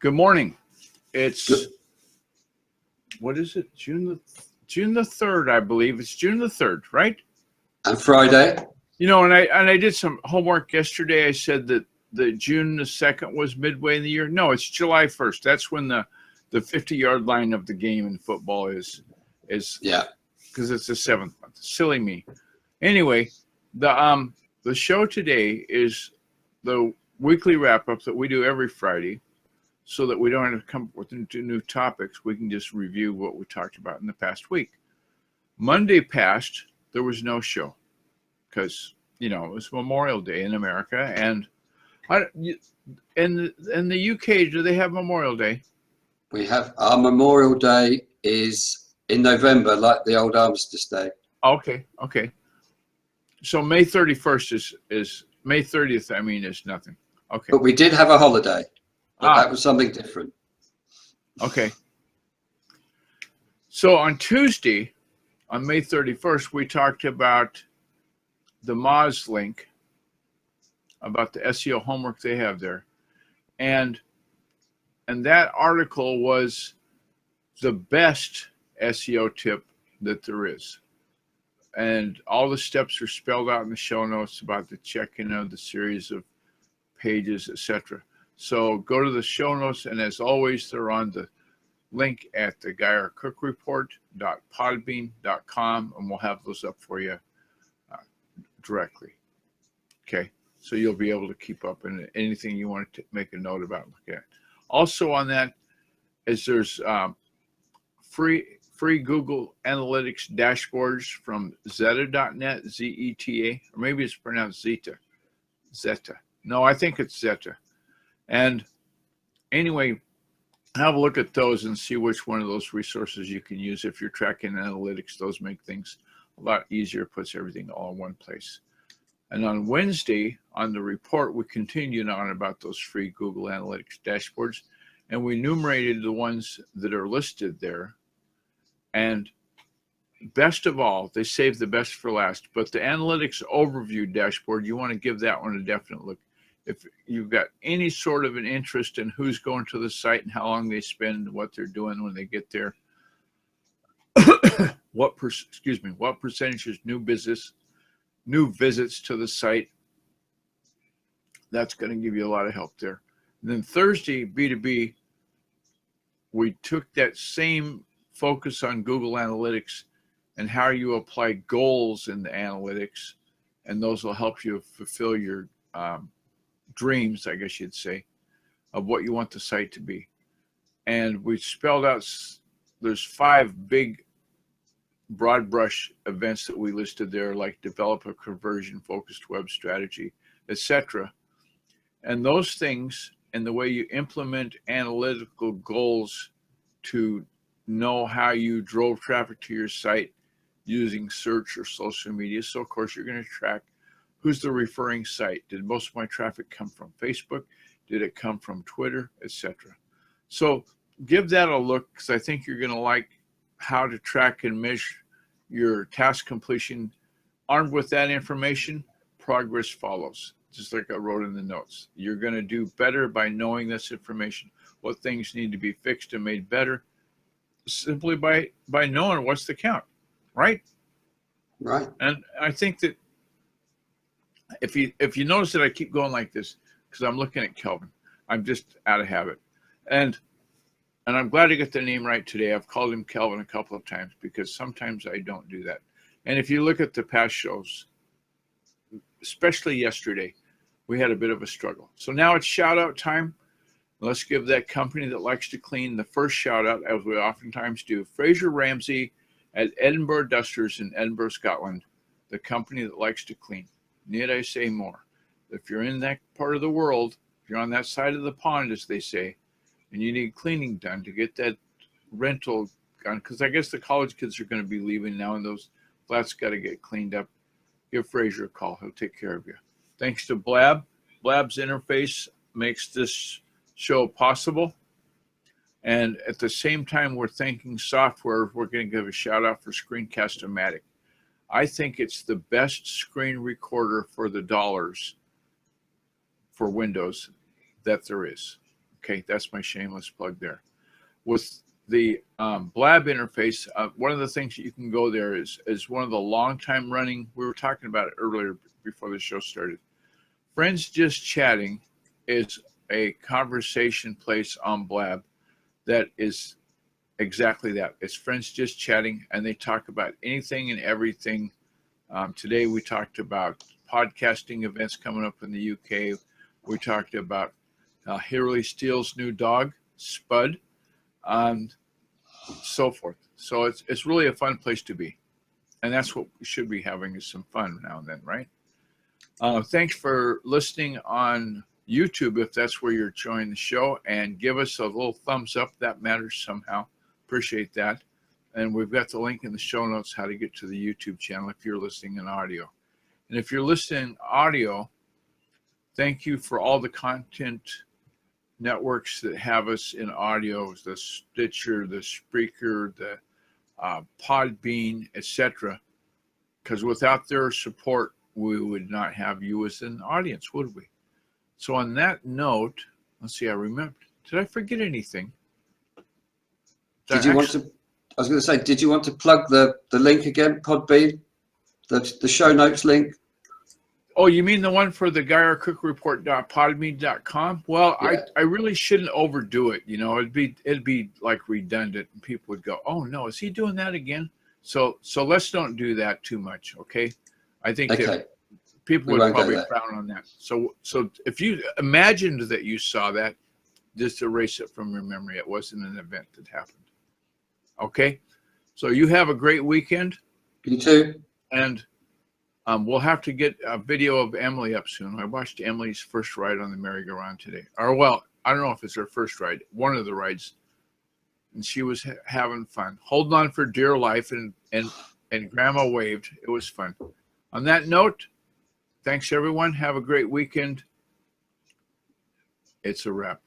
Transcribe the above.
Good morning. It's Good. what is it? June the 3rd, I believe. It's June the 3rd, right? And Friday? You know, and I did some homework yesterday. I said that the June the 2nd was midway in the year. No, it's July 1st. That's when the 50-yard line of the game in football is Yeah. because it's the 7th month. Silly me. Anyway, the show today is the weekly wrap up that we do every Friday, so that we don't have to come up with new topics. We can just review what we talked about in the past week. Monday passed, there was no show because, it was Memorial Day in America. And in the UK, do they have Memorial Day? We have our Memorial Day is in November, like the old Armistice Day. Okay. So May 31st is May 30th, is nothing. Okay. But we did have a holiday. But that was something different. Okay. So on Tuesday, on May 31st, we talked about the Moz link, about the SEO homework they have there. And that article was the best SEO tip that there is. And all the steps are spelled out in the show notes about the check-in of the series of pages, etc. So go to the show notes, and as always, they're on the link at the GuyerCookReport.podbean.com, and we'll have those up for you directly. Okay, so you'll be able to keep up, and anything you want to make a note about, look at. Also on that is there's free Google Analytics dashboards from Zeta.net, Z-E-T-A, or maybe it's pronounced Zeta. No, I think it's Zeta. And anyway, have a look at those and see which one of those resources you can use. If you're tracking analytics, those make things a lot easier, puts everything all in one place. And on Wednesday, on the report, we continued on about those free Google Analytics dashboards, and we enumerated the ones that are listed there. And best of all, they saved the best for last, but the analytics overview dashboard, you want to give that one a definite look. If you've got any sort of an interest in who's going to the site and how long they spend, what they're doing when they get there, what percentage is new visits to the site, that's going to give you a lot of help there. And then Thursday, B2B, we took that same focus on Google Analytics and how you apply goals in the analytics, and those will help you fulfill your dreams, I guess you'd say, of what you want the site to be. And we spelled out, there's 5 big broad brush events that we listed there, like develop a conversion focused web strategy, etc. And those things and the way you implement analytical goals to know how you drove traffic to your site using search or social media. So of course you're going to track who's the referring site. Did most of my traffic come from Facebook? Did it come from Twitter, etc.? So give that a look, because I think you're going to like how to track and measure your task completion. Armed with that information, progress follows. Just like I wrote in the notes. You're going to do better by knowing this information, what things need to be fixed and made better, simply by knowing what's the count, right? Right. And I think that if you notice that I keep going like this, because I'm looking at Kelvin, I'm just out of habit. And I'm glad to get the name right today. I've called him Kelvin a couple of times because sometimes I don't do that. And if you look at the past shows, especially yesterday, we had a bit of a struggle. So now it's shout out time. Let's give that company that likes to clean the first shout out, as we oftentimes do. Fraser Ramsey at Edinburgh Dusters in Edinburgh, Scotland, the company that likes to clean. Need I say more? If you're in that part of the world, if you're on that side of the pond, as they say, and you need cleaning done to get that rental done, because I guess the college kids are going to be leaving now and those flats got to get cleaned up, give Fraser a call. He'll take care of you. Thanks to Blab. Blab's interface makes this show possible. And at the same time, we're thanking software. We're going to give a shout out for Screencast-O-Matic. I think it's the best screen recorder for the dollars for Windows that there is. Okay, that's my shameless plug there. With the Blab interface, one of the things that you can go there is one of the long time running. We were talking about it earlier before the show started. Friends Just Chatting is a conversation place on Blab that is exactly that. It's friends just chatting, and they talk about anything and everything. Today we talked about podcasting events coming up in the UK. We talked about Hillary Steele's new dog, Spud, and so forth. So it's really a fun place to be, and that's what we should be having, is some fun now and then, right? Thanks for listening on YouTube, if that's where you're joining the show, and give us a little thumbs up. That matters somehow. Appreciate that. And we've got the link in the show notes how to get to the YouTube channel if you're listening in audio. And if you're listening audio, thank you for all the content networks that have us in audio, the Stitcher, the Spreaker, the Podbean, etc. Because without their support, we would not have you as an audience, would we? So on that note, let's see, I remember. Did I forget anything? Did you want to, I was going to say, did you want to plug the link again, Podbean, the show notes link? Oh, you mean the one for the GuyRCookReport.podbean.com? Well, yeah. I really shouldn't overdo it. You know, it'd be like redundant, and people would go, "Oh no, is he doing that again?" So let's don't do that too much, okay? I think that people would probably frown on that. So if you imagined that you saw that, just erase it from your memory. It wasn't an event that happened. Okay, so you have a great weekend. You too. And we'll have to get a video of Emily up soon. I watched Emily's first ride on the merry-go-round today. Or, well, I don't know if it's her first ride, one of the rides. And she was having fun, holding on for dear life, and Grandma waved. It was fun. On that note, thanks, everyone. Have a great weekend. It's a wrap.